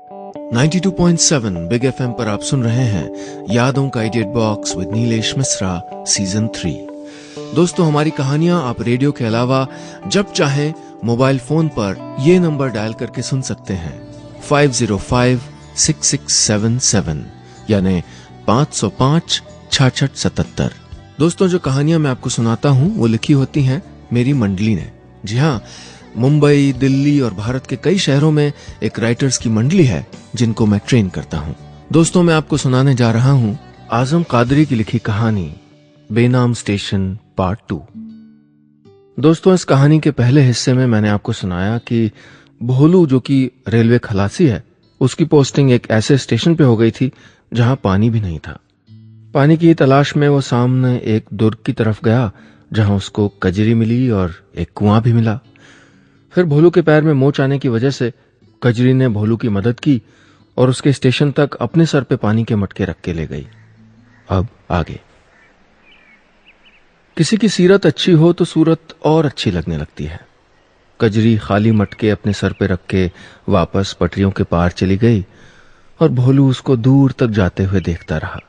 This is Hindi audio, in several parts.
92.7 बिग एफएम पर आप सुन रहे हैं यादों का idiot box with Nilesh Mishra season 3। दोस्तों, हमारी कहानियां आप रेडियो के अलावा जब चाहें मोबाइल फोन पर ये नंबर डायल करके सुन सकते हैं 505-6677 यानी 505-6677। दोस्तों, जो कहानियां मैं आपको सुनाता हूं वो लिखी होती हैं मेरी मंडली ने। जी हाँ, मुंबई, दिल्ली और भारत के कई शहरों में एक राइटर्स की मंडली है जिनको मैं ट्रेन करता हूं। दोस्तों, मैं आपको सुनाने जा रहा हूं आजम कादरी की लिखी कहानी बेनाम स्टेशन पार्ट 2। दोस्तों, इस कहानी के पहले हिस्से में मैंने आपको सुनाया कि भोलू, जो कि रेलवे खलासी है, उसकी पोस्टिंग एक ऐसे स्टेशन पे हो गई थी जहां पानी भी नहीं था। पानी की तलाश में वो सामने एक दुर्ग की तरफ गया जहां उसको कजरी मिली और एक कुआं भी मिला। फिर भोलू के पैर में मोच आने की वजह से कजरी ने भोलू की मदद की और उसके स्टेशन तक अपने सर पे पानी के मटके रख के ले गई। अब आगे। किसी की सीरत अच्छी हो तो सूरत और अच्छी लगने लगती है। कजरी खाली मटके अपने सर पे रख के वापस पटरियों के पार चली गई और भोलू उसको दूर तक जाते हुए देखता रहा।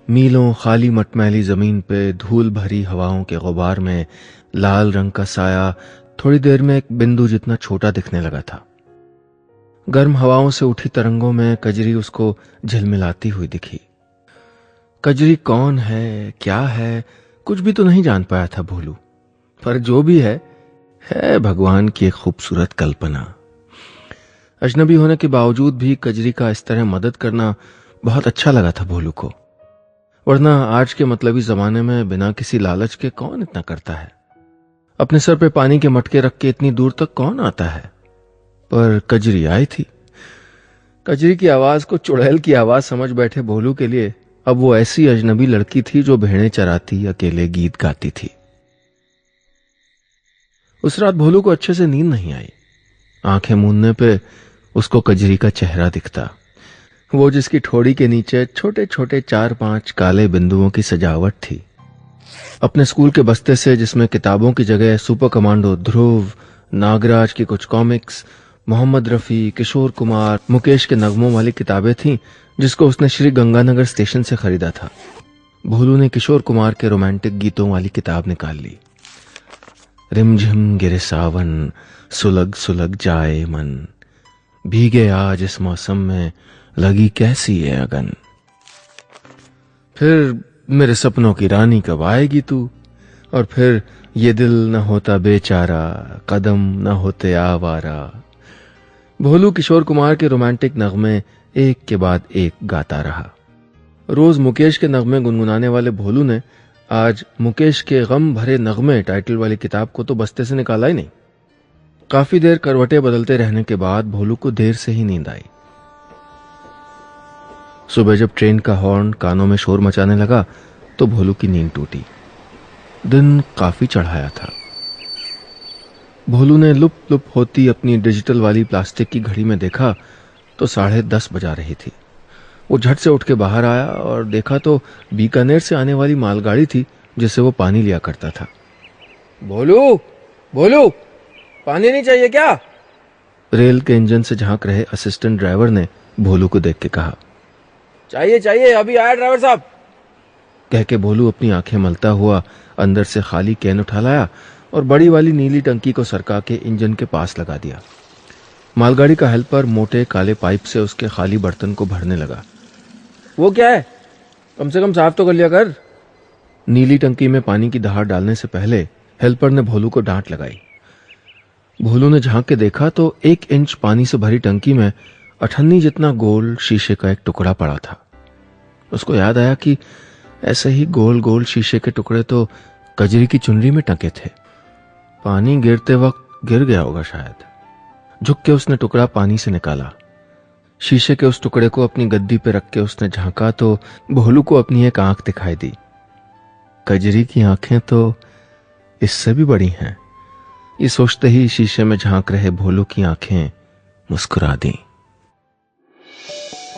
मीलों खाली मटमैली जमीन पे धूल भरी हवाओं के गुबार में लाल रंग का साया थोड़ी देर में एक बिंदु जितना छोटा दिखने लगा था। गर्म हवाओं से उठी तरंगों में कजरी उसको झिलमिलाती हुई दिखी। कजरी कौन है, क्या है, कुछ भी तो नहीं जान पाया था भोलू, पर जो भी है भगवान की एक खूबसूरत कल्पना। अजनबी होने के बावजूद भी कजरी का इस तरह मदद करना बहुत अच्छा लगा था भोलू को, वरना आज के मतलबी जमाने में बिना किसी लालच के कौन इतना करता है। अपने सर पे पानी के मटके रख के इतनी दूर तक कौन आता है। पर कजरी आई थी। कजरी की आवाज को चुड़ैल की आवाज समझ बैठे भोलू के लिए अब वो ऐसी अजनबी लड़की थी जो भेड़ें चराती, अकेले गीत गाती थी। उस रात भोलू को अच्छे से नींद नहीं आई। आंखें मूंदने पे उसको कजरी का चेहरा दिखता, वो जिसकी ठोड़ी के नीचे छोटे छोटे 4-5 काले बिंदुओं की सजावट थी। अपने स्कूल के बस्ते से, जिसमें किताबों की जगह सुपर कमांडो ध्रुव, नागराज की कुछ कॉमिक्स, मोहम्मद रफी, किशोर कुमार, मुकेश के नगमों वाली किताबें थीं, जिसको उसने श्री गंगानगर स्टेशन से खरीदा था। भोलू ने किशोर कुमार के रोमांटिक गीतों वाली किताब निकाल ली। रिमझिम गिरे सावन, सुलग सुलग जाए मन, भीगे आज इस मौसम में लगी कैसी है अगन। फिर मेरे सपनों की रानी कब आएगी तू, और फिर ये दिल न होता बेचारा, कदम न होते आवारा। भोलू किशोर कुमार के रोमांटिक नगमे एक के बाद एक गाता रहा। रोज मुकेश के नगमे गुनगुनाने वाले भोलू ने आज मुकेश के गम भरे नगमे टाइटल वाली किताब को तो बस्ते से निकाला ही नहीं। काफी देर करवटें बदलते रहने के बाद भोलू को देर से ही नींद आई। सुबह जब ट्रेन का हॉर्न कानों में शोर मचाने लगा तो भोलू की नींद टूटी। दिन काफी चढ़ाया था। भोलू ने लुप लुप होती अपनी डिजिटल वाली प्लास्टिक की घड़ी में देखा तो 10:30 बजा रही थी। वो झट से उठ के बाहर आया और देखा तो बीकानेर से आने वाली मालगाड़ी थी जिससे वो पानी लिया करता था। भोलू, भोलू, पानी नहीं चाहिए क्या? रेल के इंजन से झांक रहे असिस्टेंट ड्राइवर ने भोलू को देख के कहा। चाहिए चाहिए, अभी आया ड्राइवर साहब, कह के भोलू अपनी आंखें मलता हुआ अंदर से खाली कैन उठा लाया और बड़ी वाली नीली टंकी को सरका के इंजन के पास लगा दिया। मालगाड़ी का हेल्पर मोटे काले पाइप से उसके खाली बर्तन को भरने लगा। वो क्या है, कम से कम साफ तो कर लिया कर। नीली टंकी में पानी की दहाड़ डालने से पहले हेल्पर ने भोलू को डांट लगाई। भोलू ने झांक के देखा तो 1 इंच पानी से भरी टंकी में अठन्नी जितना गोल शीशे का एक टुकड़ा पड़ा था। उसको याद आया कि ऐसे ही गोल गोल शीशे के टुकड़े तो कजरी की चुनरी में टंके थे। पानी गिरते वक्त गिर गया होगा शायद। झुक के उसने टुकड़ा पानी से निकाला। शीशे के उस टुकड़े को अपनी गद्दी पे रख के उसने झांका तो भोलू को अपनी एक आंख दिखाई दी। कजरी की आंखें तो इससे भी बड़ी हैं। ये सोचते ही शीशे में झांक रहे भोलू की आंखें मुस्कुरा दी।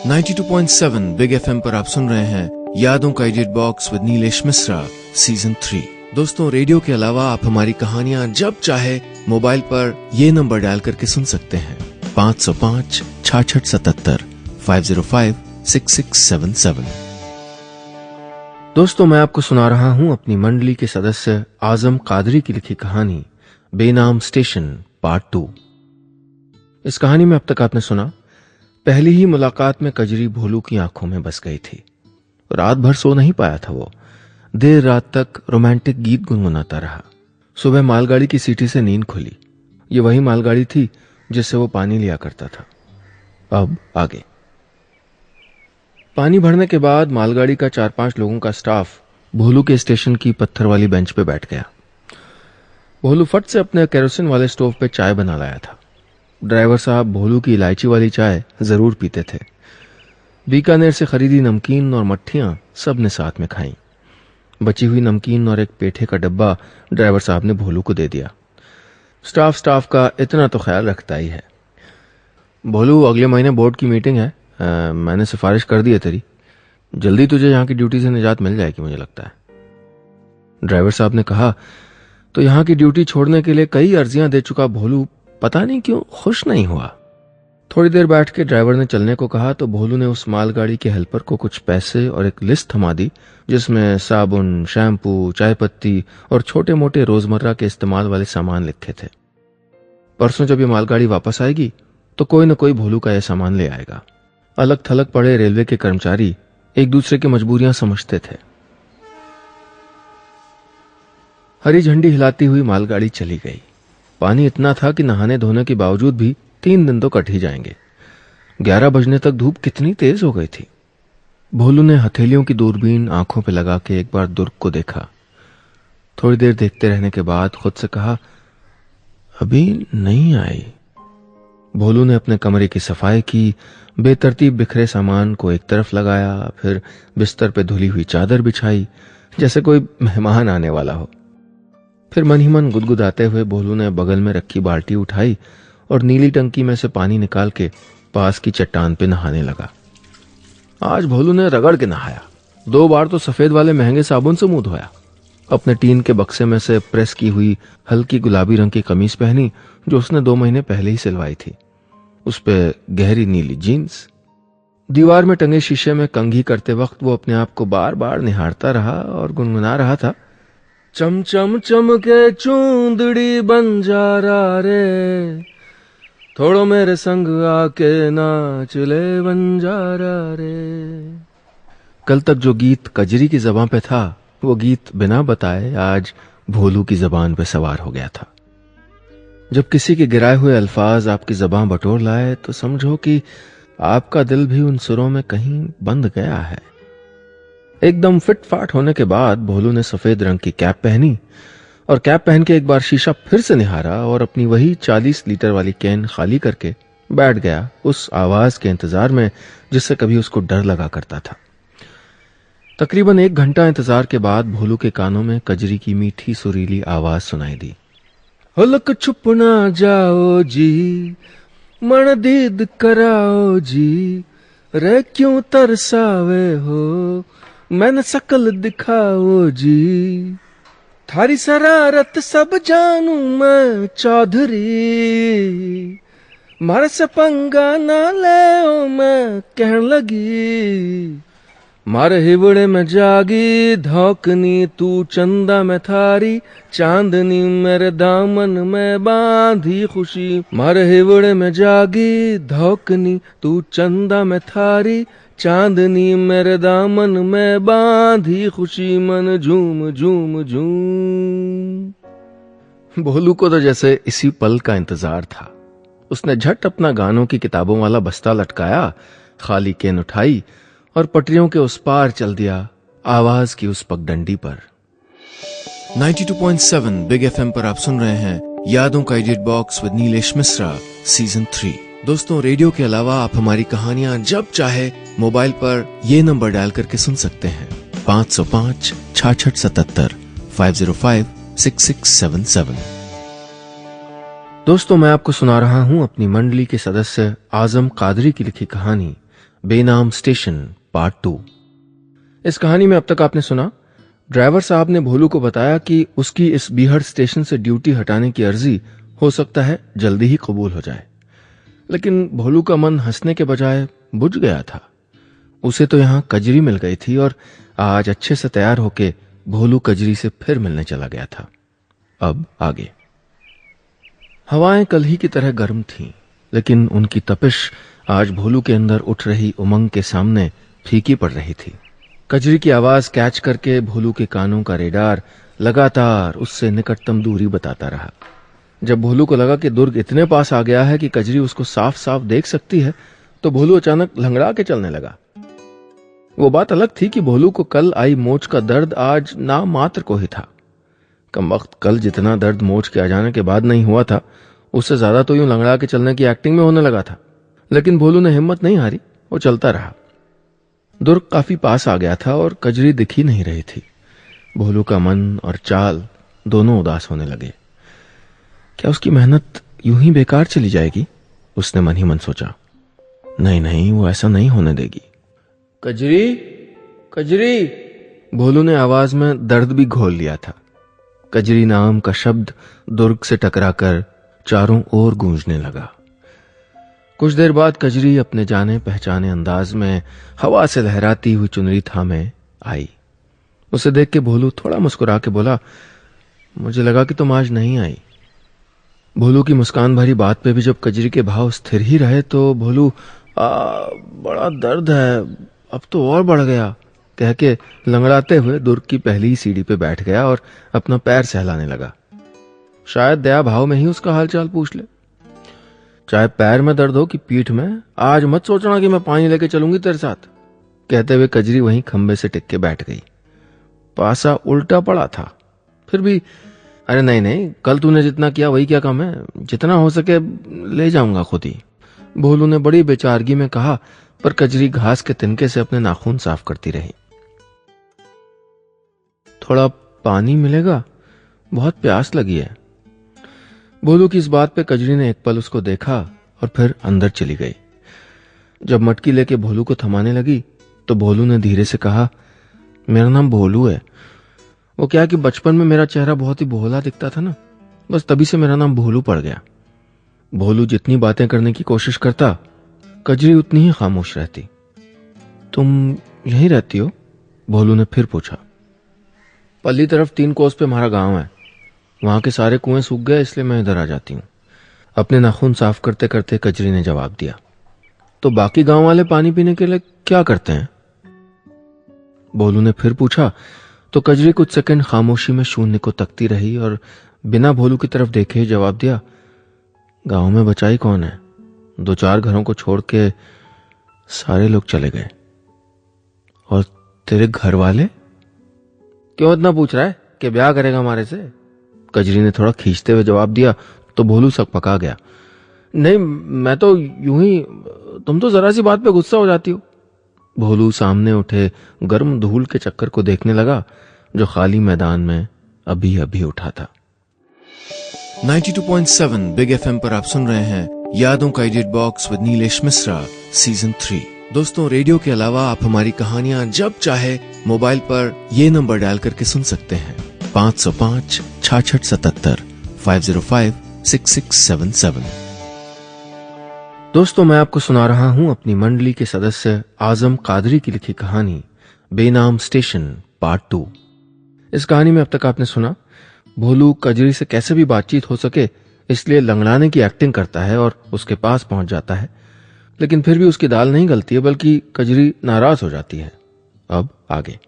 92.7 बिग एफएम पर आप सुन रहे हैं यादों का idiot box with Nilesh Mishra season 3। दोस्तों, रेडियो के अलावा आप हमारी कहानियां जब चाहे मोबाइल पर ये नंबर डायल करके सुन सकते हैं 505-6677 505-6677। दोस्तों, मैं आपको सुना रहा हूं अपनी मंडली के सदस्य आजम कादरी की लिखी कहानी बेनाम स्टेशन पार्ट 2। इस कहानी में अब तक आपने सुना, पहली ही मुलाकात में कजरी भोलू की आंखों में बस गई थी। रात भर सो नहीं पाया था वो। देर रात तक रोमांटिक गीत गुनगुनाता रहा। सुबह मालगाड़ी की सीटी से नींद खुली। ये वही मालगाड़ी थी जिससे वो पानी लिया करता था। अब आगे। पानी भरने के बाद मालगाड़ी का 4-5 लोगों का स्टाफ भोलू के स्टेशन की पत्थर वाली बेंच पे बैठ गया। भोलू फट से अपने केरोसिन वाले स्टोव पे चाय बना लाया था। ड्राइवर साहब भोलू की इलायची वाली चाय जरूर पीते थे। बीकानेर से खरीदी नमकीन और मट्ठियां सबने साथ में खाई। बची हुई नमकीन और एक पेठे का डब्बा ड्राइवर साहब ने भोलू को दे दिया। स्टाफ का इतना तो ख्याल रखता ही है। भोलू, अगले महीने बोर्ड की मीटिंग है। मैंने सिफारिश कर दी है तेरी। जल्दी तुझे यहाँ की ड्यूटी से निजात मिल जाएगी मुझे लगता है। ड्राइवर साहब ने कहा तो यहाँ की ड्यूटी छोड़ने के लिए कई अर्जियां दे चुका भोलू पता नहीं क्यों खुश नहीं हुआ। थोड़ी देर बैठ के ड्राइवर ने चलने को कहा तो भोलू ने उस मालगाड़ी के हेल्पर को कुछ पैसे और एक लिस्ट थमा दी जिसमें साबुन, शैम्पू, चाय पत्ती और छोटे मोटे रोजमर्रा के इस्तेमाल वाले सामान लिखे थे। परसों जब ये मालगाड़ी वापस आएगी तो कोई न कोई भोलू का यह सामान ले आएगा। अलग थलग पड़े रेलवे के कर्मचारी एक दूसरे की मजबूरियां समझते थे। हरी झंडी हिलाती हुई मालगाड़ी चली गई। पानी इतना था कि नहाने धोने के बावजूद भी 3 दिन तो कट ही जाएंगे। 11 बजने तक धूप कितनी तेज हो गई थी। भोलू ने हथेलियों की दूरबीन आंखों पे लगा के एक बार दुर्ग को देखा। थोड़ी देर देखते रहने के बाद खुद से कहा, अभी नहीं आई। भोलू ने अपने कमरे की सफाई की, बेतरतीब बिखरे सामान को एक तरफ लगाया, फिर बिस्तर पे धुली हुई चादर बिछाई जैसे कोई मेहमान आने वाला हो। फिर मन ही मन गुदगुदाते हुए भोलू ने बगल में रखी बाल्टी उठाई और नीली टंकी में से पानी निकाल के पास की चट्टान पे नहाने लगा। आज भोलू ने रगड़ के नहाया। 2 बार तो सफेद वाले महंगे साबुन से मुंह धोया। अपने टीन के बक्से में से प्रेस की हुई हल्की गुलाबी रंग की कमीज पहनी जो उसने 2 महीने पहले ही सिलवाई थी। उस पे गहरी नीली जीन्स। दीवार में टंगे शीशे में कंघी करते वक्त वो अपने आप को बार बार निहारता रहा और गुनगुना रहा था, चम चम चमके चूंदड़ी बंजारा रे, थोड़ो मेरे संग आके नाच ले बंजारा रे। कल तक जो गीत कजरी की जबान पे था वो गीत बिना बताए आज भोलू की जबान पे सवार हो गया था। जब किसी के गिराए हुए अल्फाज आपकी जबान बटोर लाए तो समझो कि आपका दिल भी उन सुरों में कहीं बंद गया है। एकदम फिट फाट होने के बाद भोलू ने सफेद रंग की कैप पहनी और कैप पहन के एक बार शीशा फिर से निहारा और अपनी वही 40 लीटर वाली कैन खाली करके बैठ गया उस आवाज के इंतजार में जिससे कभी उसको डर लगा करता था। तकरीबन 1 घंटा इंतजार के बाद भोलू के कानों में कजरी की मीठी सुरीली आवाज सुनाई दी। हलक छुप ना जाओ जी, मन दीद कराओ जी, रे क्यों तरसावे हो, मैंने शकल दिखाओ जी, थारी शरारत सब जानू मैं चौधरी, मारे से पंगा ना ले ओ मैं कहन लगी, मारे हिवड़े में जागी धौकनी तू चंदा में थारी, चांदनी मेरे दामन में बांधी खुशी, मारे हिवड़े में जागी धौकनी तू चंदा में थारी, चांदनी मेरे दामन में बांधी खुशी, मन झूम झूम झूम। भोलू को तो जैसे इसी पल का इंतजार था। उसने झट अपना गानों की किताबों वाला बस्ता लटकाया, खाली केन उठाई और पटरियों के उस पार चल दिया, आवाज की उस पगडंडी पर। 92.7 बिग एफएम पर आप सुन रहे हैं यादों का edit box with Nilesh Mishra season 3। दोस्तों, रेडियो के अलावा आप हमारी कहानियां जब चाहे मोबाइल पर ये नंबर डायल करके सुन सकते हैं 505-6677 505-6677। दोस्तों, मैं आपको सुना रहा हूं अपनी मंडली के सदस्य आजम कादरी की लिखी कहानी बेनाम स्टेशन पार्ट 2। इस कहानी में अब तक आपने सुना, ड्राइवर साहब ने भोलू को बताया कि उसकी इस बीहड़ स्टेशन से ड्यूटी हटाने की अर्जी हो सकता है जल्दी ही कबूल हो जाए। लेकिन भोलू का मन हंसने के बजाय बुझ गया था। उसे तो यहां कजरी मिल गई थी और आज अच्छे से तैयार होके भोलू कजरी से फिर मिलने चला गया था। अब आगे। हवाएं कल ही की तरह गर्म थीं, लेकिन उनकी तपिश आज भोलू के अंदर उठ रही उमंग के सामने फीकी पड़ रही थी। कजरी की आवाज कैच करके भोलू के कानों का रेडार लगातार उससे निकटतम दूरी बताता रहा। जब भोलू को लगा कि दुर्ग इतने पास आ गया है कि कजरी उसको साफ साफ देख सकती है, तो भोलू अचानक लंगड़ा के चलने लगा। वो बात अलग थी कि भोलू को कल आई मोच का दर्द आज नाम मात्र को ही था। कमबख्त कल जितना दर्द मोच के आ जाने के बाद नहीं हुआ था, उससे ज्यादा तो यूं लंगड़ा के चलने की एक्टिंग में होने लगा था। लेकिन भोलू ने हिम्मत नहीं हारी, वो चलता रहा। दुर्ग काफी पास आ गया था और कजरी दिख ही नहीं रही थी। भोलू का मन और चाल दोनों उदास होने लगे। क्या उसकी मेहनत यूं ही बेकार चली जाएगी? उसने मन ही मन सोचा। नहीं नहीं, वो ऐसा नहीं होने देगी। कजरी, कजरी, भोलू ने आवाज में दर्द भी घोल लिया था। कजरी नाम का शब्द दुर्ग से टकराकर चारों ओर गूंजने लगा। कुछ देर बाद कजरी अपने जाने पहचाने अंदाज में हवा से लहराती हुई चुनरी थामे आई। उसे देख के भोलू थोड़ा मुस्कुरा के बोला, मुझे लगा कि तुम आज नहीं आई। भोलू की मुस्कान भरी बात पे भी जब कजरी के भाव स्थिर ही रहे तो भोलू बड़ा दर्द है, अब तो और बढ़ गया, कह के लंगड़ाते हुए दुर्ग की पहली ही सीढ़ी पे बैठ गया और अपना पैर सहलाने लगा। शायद दया भाव में ही उसका हालचाल पूछ ले। चाहे पैर में दर्द हो कि पीठ में, आज मत सोचना कि मैं पानी लेके चलूंगी तेरे साथ, कहते हुए कजरी वहीं खंबे से टिक के बैठ गई। पासा उल्टा पड़ा था, फिर भी अरे नहीं नहीं, कल तूने जितना किया वही क्या कम है, जितना हो सके ले जाऊंगा खुद ही, भोलू ने बड़ी बेचारगी में कहा। पर कजरी घास के तिनके से अपने नाखून साफ करती रही। थोड़ा पानी मिलेगा, बहुत प्यास लगी है। भोलू की इस बात पे कजरी ने एक पल उसको देखा और फिर अंदर चली गई। जब मटकी लेके भोलू को थमाने लगी तो भोलू ने धीरे से कहा, मेरा नाम भोलू है। वो क्या कि बचपन में मेरा चेहरा बहुत ही भोला दिखता था ना, बस तभी से मेरा नाम भोलू पड़ गया। भोलू जितनी बातें करने की कोशिश करता, कजरी उतनी ही खामोश रहती। तुम यहीं रहती हो? भोलू ने फिर पूछा। पल्ली तरफ 3 कोस पे हमारा गांव है, वहां के सारे कुएं सूख गए, इसलिए मैं इधर आ जाती हूँ, अपने नाखून साफ करते करते कजरी ने जवाब दिया। तो बाकी गांव वाले पानी पीने के लिए क्या करते हैं? भोलू ने फिर पूछा तो कजरी कुछ सेकंड खामोशी में शून्य को तकती रही और बिना भोलू की तरफ देखे ही जवाब दिया, गांव में बचाई कौन है, 2-4 घरों को छोड़ के सारे लोग चले गए। और तेरे घर वाले? क्यों इतना पूछ रहा है कि ब्याह करेगा हमारे से? कजरी ने थोड़ा खींचते हुए जवाब दिया तो भोलू सक पका गया। नहीं, मैं तो यूं ही, तुम तो जरा सी बात पे गुस्सा हो जाती हो। भोलू सामने उठे गर्म धूल के चक्कर को देखने लगा जो खाली मैदान में अभी अभी उठा था। 92.7 बिग एफएम पर आप सुन रहे हैं यादों का edit box with Nilesh Mishra season 3। दोस्तों, रेडियो के अलावा आप हमारी कहानियां जब चाहे मोबाइल पर ये नंबर डायल करके सुन सकते हैं, 505-6677 505-6677। दोस्तों, मैं आपको सुना रहा हूं अपनी मंडली के सदस्य आजम कादरी की लिखी कहानी बेनाम स्टेशन पार्ट 2। इस कहानी में अब तक आपने सुना भोलू कजरी से कैसे भी बातचीत हो सके इसलिए लंगड़ाने की एक्टिंग करता है और उसके पास पहुंच जाता है, लेकिन फिर भी उसकी दाल नहीं गलती है बल्कि कजरी नाराज हो जाती है। अब आगे।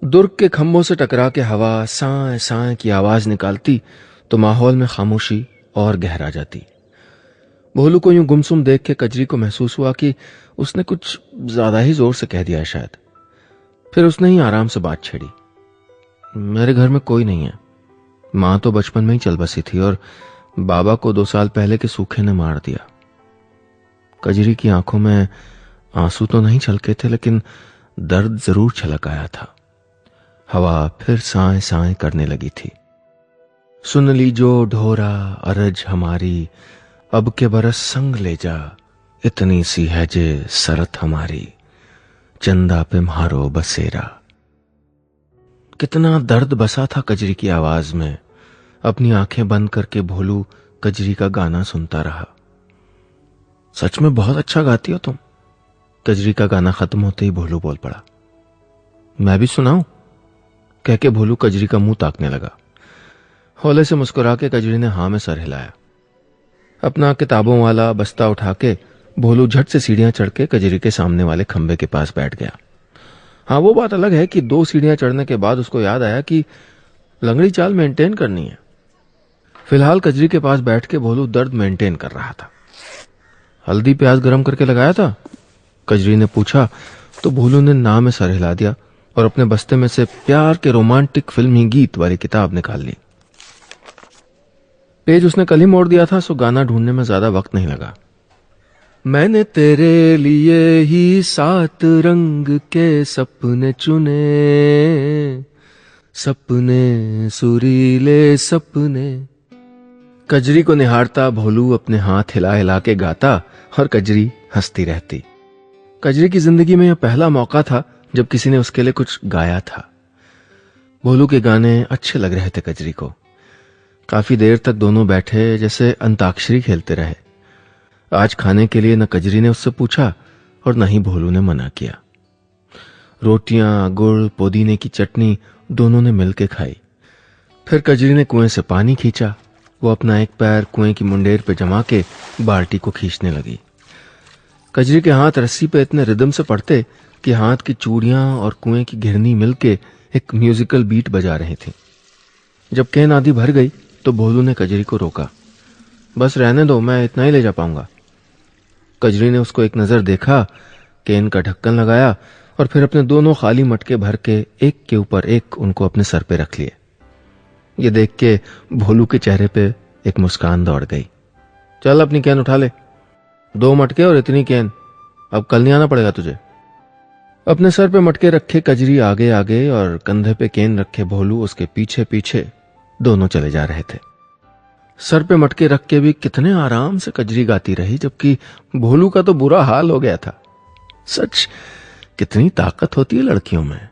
दुर्ग के खंभों से टकरा के हवा साए साए की आवाज निकालती तो माहौल में खामोशी और गहरा जाती। भोलू को यूं गुमसुम देख के कजरी को महसूस हुआ कि उसने कुछ ज्यादा ही जोर से कह दिया है शायद। फिर उसने ही आराम से बात छेड़ी। मेरे घर में कोई नहीं है, मां तो बचपन में ही चल बसी थी और बाबा को 2 साल पहले के सूखे ने मार दिया। कजरी की आंखों में आंसू तो नहीं छलके थे, लेकिन दर्द जरूर छलक आया था। हवा फिर साए साए करने लगी थी। सुन ली जो ढोरा अरज हमारी, अब के बरस संग ले जा, इतनी सी है जे सरत हमारी, चंदा पे म्हारो बसेरा। कितना दर्द बसा था कजरी की आवाज में। अपनी आंखें बंद करके भोलू कजरी का गाना सुनता रहा। सच में बहुत अच्छा गाती हो तुम। कजरी का गाना खत्म होते ही भोलू बोल पड़ा। मैं भी सुनाऊं? कह के भोलू कजरी का मुंह ताकने लगा। हौले से मुस्कुरा के कजरी ने हाँ में सर हिलाया। अपना किताबों वाला बस्ता उठा के भोलू झट से सीढ़ियां चढ़ के कजरी के सामने वाले खंबे के पास बैठ गया। हाँ, वो बात अलग है कि 2 सीढ़ियां चढ़ने के बाद उसको याद आया कि लंगड़ी चाल मेंटेन करनी है। फिलहाल कजरी के पास बैठ के भोलू दर्द मेंटेन कर रहा था। हल्दी प्याज गरम करके लगाया था? कजरी ने पूछा तो भोलू ने ना में सर हिला दिया और अपने बस्ते में से प्यार के रोमांटिक फिल्मी गीत वाली किताब निकाल ली। पेज उसने कल ही मोड़ दिया था, सो गाना ढूंढने में ज्यादा वक्त नहीं लगा। मैंने तेरे लिए ही 7 रंग के सपने चुने, सपने सुरीले सपने। कजरी को निहारता भोलू अपने हाथ हिला हिला के गाता और कजरी हंसती रहती। कजरी की जिंदगी में यह पहला मौका था जब किसी ने उसके लिए कुछ गाया था। भोलू के गाने अच्छे लग रहे थे कजरी को। काफी देर तक दोनों बैठे जैसे अंताक्षरी खेलते रहे। आज खाने के लिए न कजरी ने उससे पूछा और न ही भोलू ने मना किया। रोटियां, गुड़, पुदीने की चटनी दोनों ने मिलकर खाई। फिर कजरी ने कुएं से पानी खींचा। वो अपना एक पैर कुएं की मुंडेर पे जमा के बाल्टी को खींचने लगी। कजरी के हाथ रस्सी पे इतने रिदम से पड़ते कि हाथ की चूड़ियां और कुएं की घिरनी मिलके एक म्यूजिकल बीट बजा रही थी। जब कैन आधी भर गई तो भोलू ने कजरी को रोका। बस रहने दो, मैं इतना ही ले जा पाऊंगा। कजरी ने उसको एक नजर देखा, कैन का ढक्कन लगाया और फिर अपने दोनों खाली मटके भर के एक के ऊपर एक उनको अपने सर पे रख लिए। ये देख के भोलू के चेहरे पे एक मुस्कान दौड़ गई। चल अपनी कैन उठा ले, 2 मटके और इतनी कैन, अब कल नहीं आना पड़ेगा तुझे। अपने सर पे मटके रखे कजरी आगे आगे और कंधे पे कैन रखे भोलू उसके पीछे पीछे दोनों चले जा रहे थे। सर पे मटके रख के भी कितने आराम से कजरी गाती रही, जबकि भोलू का तो बुरा हाल हो गया था। सच कितनी ताकत होती है लड़कियों में।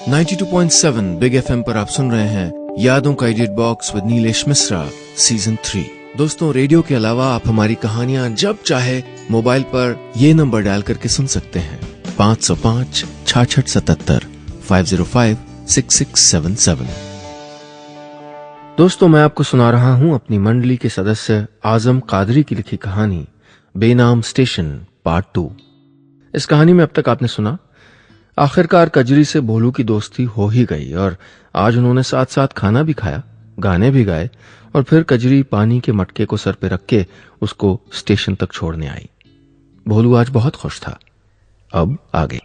92.7 बिग एफएम पर आप सुन रहे हैं यादों का edit box with Nilesh Mishra season 3। दोस्तों, रेडियो के अलावा आप हमारी कहानियां जब चाहे मोबाइल पर ये नंबर डायल करके सुन सकते हैं 505 66 77 505 6677। दोस्तों, मैं आपको सुना रहा हूं अपनी मंडली के सदस्य आजम कादरी की लिखी कहानी बेनाम स्टेशन पार्ट 2। इस कहानी में अब तक आपने सुना, आखिरकार कजरी से भोलू की दोस्ती हो ही गई और आज उन्होंने साथ साथ खाना भी खाया, गाने भी गाए और फिर कजरी पानी के मटके को सर पे रख के उसको स्टेशन तक छोड़ने आई। भोलू आज बहुत खुश था। अब आगे।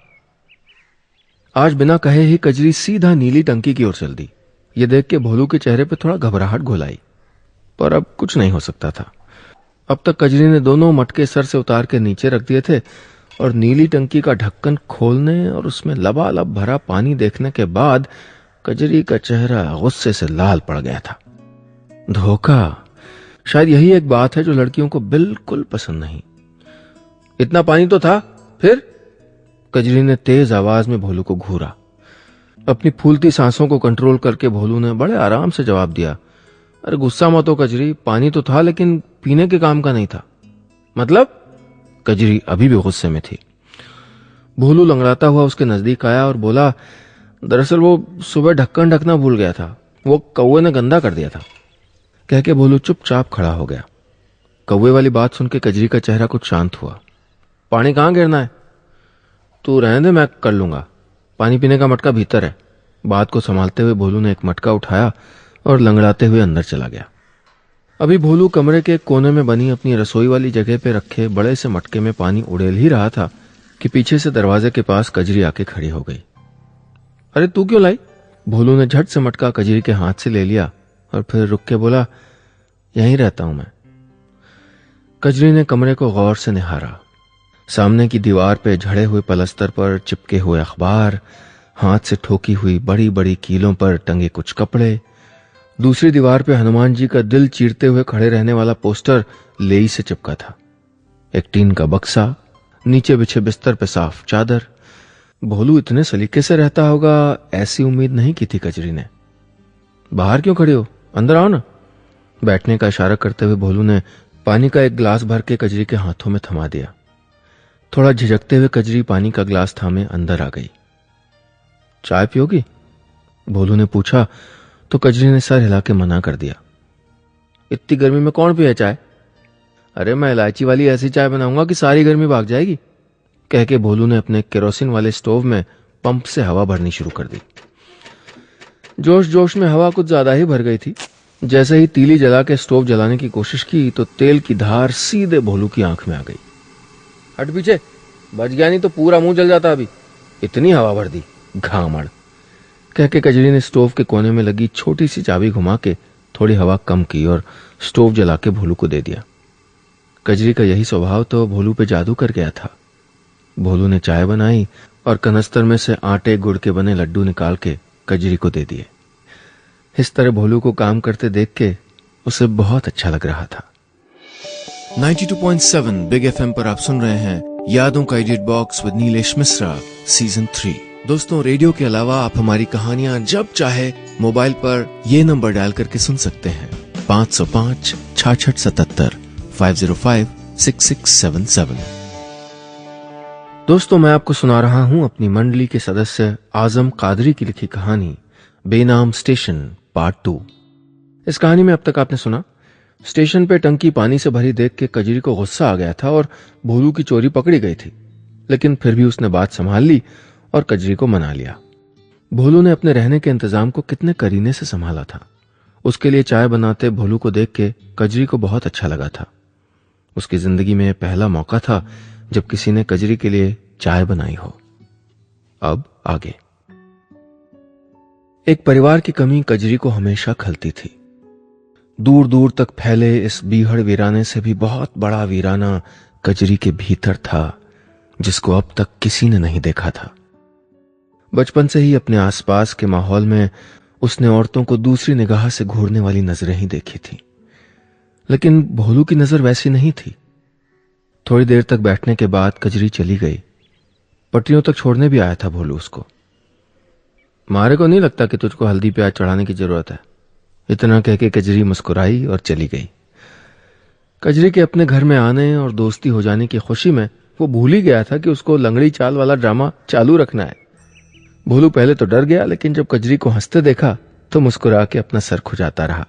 आज बिना कहे ही कजरी सीधा नीली टंकी की ओर चल दी। ये देख के भोलू के चेहरे पे थोड़ा घबराहट घुलाई, पर अब कुछ नहीं हो सकता था। अब तक कजरी ने दोनों मटके सर से उतार के नीचे रख दिए थे और नीली टंकी का ढक्कन खोलने और उसमें लबालब भरा पानी देखने के बाद कजरी का चेहरा गुस्से से लाल पड़ गया था। धोखा, शायद यही एक बात है जो लड़कियों को बिल्कुल पसंद नहीं। इतना पानी तो था, फिर? कजरी ने तेज आवाज में भोलू को घूरा। अपनी फूलती सांसों को कंट्रोल करके भोलू ने बड़े आराम से जवाब दिया, अरे गुस्सा मत हो कजरी, पानी तो था लेकिन पीने के काम का नहीं था। मतलब? कजरी अभी भी गुस्से में थी। भोलू लंगड़ाता हुआ उसके नजदीक आया और बोला, दरअसल वो सुबह ढक्कन ढकना भूल गया था, वो कौवे ने गंदा कर दिया था। कह के भोलू चुपचाप खड़ा हो गया। कौवे वाली बात सुन के कजरी का चेहरा कुछ शांत हुआ। पानी कहाँ गिरना है? तू रहने दे, मैं कर लूंगा, पानी पीने का मटका भीतर है। बात को संभालते हुए भोलू ने एक मटका उठाया और लंगड़ाते हुए अंदर चला गया। अभी भोलू कमरे के कोने में बनी अपनी रसोई वाली जगह पे रखे बड़े से मटके में पानी उड़ेल ही रहा था कि पीछे से दरवाजे के पास कजरी आके खड़ी हो गई। अरे तू क्यों लाई? भोलू ने झट से मटका कजरी के हाथ से ले लिया और फिर रुक के बोला, यहीं रहता हूं मैं। कजरी ने कमरे को गौर से निहारा। सामने की दीवार पे झड़े हुए पलस्तर पर चिपके हुए अखबार, हाथ से ठोकी हुई बड़ी बड़ी कीलों पर टंगे कुछ कपड़े, दूसरी दीवार पे हनुमान जी का दिल चीरते हुए खड़े रहने वाला पोस्टर लेई से चिपका था, एक टीन का बक्सा, नीचे बिछे बिस्तर पे साफ चादर। भोलू इतने सलीके से रहता होगा ऐसी उम्मीद नहीं की थी कजरी ने। बाहर क्यों खड़े हो, अंदर आओ ना। बैठने का इशारा करते हुए भोलू ने पानी का एक गिलास भर के कजरी के हाथों में थमा दिया। थोड़ा झिझकते हुए कजरी पानी का गिलास थामे अंदर आ गई। चाय पियोगी? भोलू ने पूछा तो कजरी ने सर हिला के मना कर दिया। इतनी गर्मी में कौन पिए चाय? अरे मैं इलायची वाली ऐसी चाय बनाऊंगा कि सारी गर्मी भाग जाएगी, कह के भोलू ने अपने केरोसिन वाले स्टोव में पंप से हवा भरनी शुरू कर दी। जोश जोश में हवा कुछ ज्यादा ही भर गई थी। जैसे ही तीली जला के स्टोव जलाने की कोशिश की तो तेल की धार सीधे भोलू की आंख में आ गई। हट पीछे, बच गया नहीं तो पूरा मुंह जल जाता। अभी इतनी हवा भर दी, घामड़, कह के कजरी ने स्टोव के कोने में लगी छोटी सी चाबी घुमा के थोड़ी हवा कम की और स्टोव जला के भोलू को दे दिया। कजरी का यही स्वभाव तो भोलू पे जादू कर गया था। भोलू ने चाय बनाई और कनस्तर में से आटे गुड़ के बने लड्डू निकाल के कजरी को दे दिए। इस तरह भोलू को काम करते देख के उसे बहुत अच्छा लग रहा था। 92.7 बिग एफएम पर आप सुन रहे हैं यादों का edit box with Nilesh Mishra season 3। दोस्तों, रेडियो के अलावा आप हमारी कहानियां जब चाहे मोबाइल पर ये नंबर डायल करके सुन सकते हैं 505 66 77 505 6677। दोस्तों, मैं आपको सुना रहा हूं अपनी मंडली के सदस्य आजम कादरी की लिखी कहानी बेनाम स्टेशन पार्ट 2। इस कहानी में अब तक आपने सुना, स्टेशन पे टंकी पानी से भरी देख के कजरी को गुस्सा आ गया था और भोलू की चोरी पकड़ी गई थी, लेकिन फिर भी उसने बात संभाल ली और कजरी को मना लिया। भोलू ने अपने रहने के इंतजाम को कितने करीने से संभाला था। उसके लिए चाय बनाते भोलू को देख के कजरी को बहुत अच्छा लगा था। उसकी जिंदगी में पहला मौका था जब किसी ने कजरी के लिए चाय बनाई हो। अब आगे। एक परिवार की कमी कजरी को हमेशा खलती थी। दूर दूर तक फैले इस बीहड़ वीराने से भी बहुत बड़ा वीराना कजरी के भीतर था, जिसको अब तक किसी ने नहीं देखा था। बचपन से ही अपने आसपास के माहौल में उसने औरतों को दूसरी निगाह से घूरने वाली नजरें ही देखी थी, लेकिन भोलू की नजर वैसी नहीं थी। थोड़ी देर तक बैठने के बाद कजरी चली गई। पटरियों तक छोड़ने भी आया था भोलू उसको। मारे को नहीं लगता कि तुझको हल्दी प्याज चढ़ाने की जरूरत है, इतना कह के कजरी मुस्कुराई और चली गई। कजरी के अपने घर में आने और दोस्ती हो जाने की खुशी में वो भूल ही गया था कि उसको लंगड़ी चाल वाला ड्रामा चालू रखना है। भोलू पहले तो डर गया, लेकिन जब कजरी को हंसते देखा तो मुस्कुरा के अपना सर खुजाता रहा।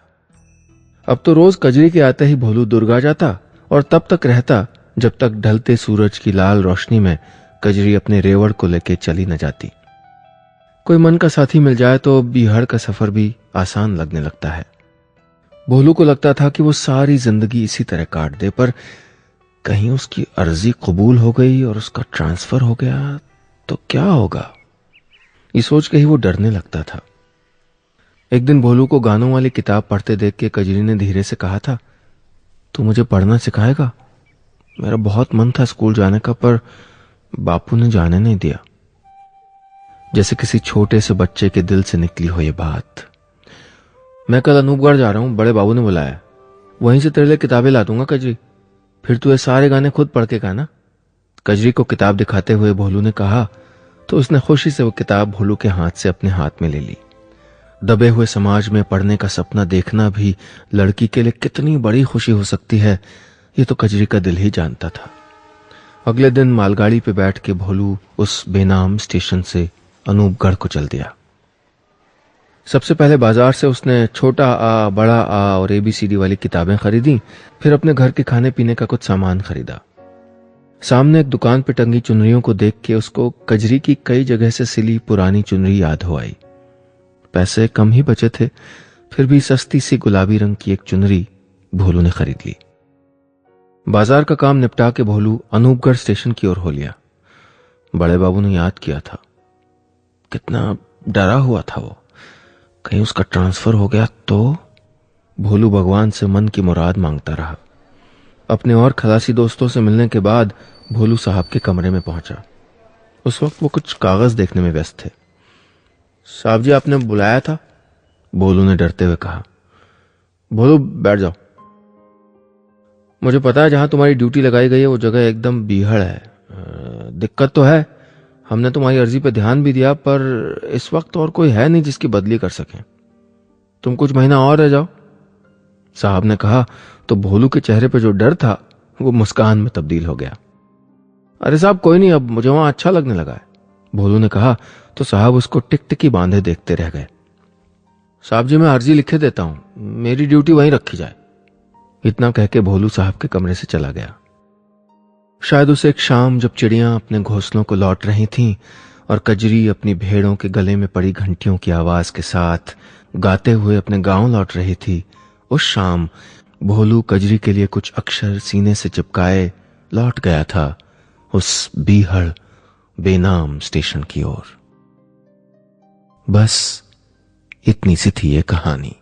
अब तो रोज कजरी के आते ही भोलू दुर्गा जाता और तब तक रहता जब तक ढलते सूरज की लाल रोशनी में कजरी अपने रेवड़ को लेके चली न जाती। कोई मन का साथी मिल जाए तो बीहड़ का सफर भी आसान लगने लगता है। भोलू को लगता था कि वो सारी जिंदगी इसी तरह काट दे, पर कहीं उसकी अर्जी कबूल हो गई और उसका ट्रांसफर हो गया तो क्या होगा, ये सोच के ही वो डरने लगता था। एक दिन भोलू को गानों वाली किताब पढ़ते देख के कजरी ने धीरे से कहा था, तू मुझे पढ़ना सिखाएगा? मेरा बहुत मन था स्कूल जाने का, पर बापू ने जाने नहीं दिया। जैसे किसी छोटे से बच्चे के दिल से निकली हो ये बात। मैं कल अनूपगढ़ जा रहा हूं, बड़े बाबू ने बुलाया, वहीं से तेरे लिए किताबें ला दूंगा कजरी, फिर तू ये सारे गाने खुद पढ़ के गाना। कजरी को किताब दिखाते हुए भोलू ने कहा तो उसने खुशी से वो किताब भोलू के हाथ से अपने हाथ में ले ली। दबे हुए समाज में पढ़ने का सपना देखना भी लड़की के लिए कितनी बड़ी खुशी हो सकती है, ये तो कजरी का दिल ही जानता था। अगले दिन मालगाड़ी पे बैठ के भोलू उस बेनाम स्टेशन से अनूपगढ़ को चल दिया। सबसे पहले बाजार से उसने छोटा आ, बड़ा आ और ABCD वाली किताबें खरीदी, फिर अपने घर के खाने पीने का कुछ सामान खरीदा। सामने एक दुकान पे टंगी चुनरियों को देख के उसको कजरी की कई जगह से सिली पुरानी चुनरी याद हो आई। पैसे कम ही बचे थे, फिर भी सस्ती सी गुलाबी रंग की एक चुनरी भोलू ने खरीद ली। बाजार का काम निपटा के भोलू अनूपगढ़ स्टेशन की ओर हो लिया। बड़े बाबू ने याद किया था, कितना डरा हुआ था वो, कहीं उसका ट्रांसफर हो गया तो। भोलू भगवान से मन की मुराद मांगता रहा। अपने और खलासी दोस्तों से मिलने के बाद भोलू साहब के कमरे में पहुंचा। उस वक्त वो कुछ कागज देखने में व्यस्त थे। साहब जी, आपने बुलाया था? भोलू ने डरते हुए कहा। भोलू, बैठ जाओ। मुझे पता है जहां तुम्हारी ड्यूटी लगाई गई है वो जगह एकदम बीहड़ है। दिक्कत तो है, हमने तुम्हारी अर्जी पे ध्यान भी दिया, पर इस वक्त और कोई है नहीं जिसकी बदली कर सके। तुम कुछ महीना और रह जाओ। साहब ने कहा तो भोलू के चेहरे पर जो डर था वो मुस्कान में तब्दील हो गया। अरे साहब कोई नहीं, अब मुझे वहां अच्छा लगने लगा है, भोलू ने कहा तो साहब उसको टिकटिकी बांधे देखते रह गए। साहब जी मैं अर्जी लिखे देता हूं, मेरी ड्यूटी वहीं रखी जाए। इतना कह के भोलू साहब के कमरे से चला गया। शायद उसे एक शाम जब चिड़ियां अपने घोंसलों को लौट रही थीं और कजरी अपनी भेड़ों के गले में पड़ी घंटियों की आवाज के साथ गाते हुए अपने गांव लौट रही थी, उस शाम भोलू कजरी के लिए कुछ अक्षर सीने से चिपकाए लौट गया था उस बीहड़ बेनाम स्टेशन की ओर। बस इतनी सी थी ये कहानी।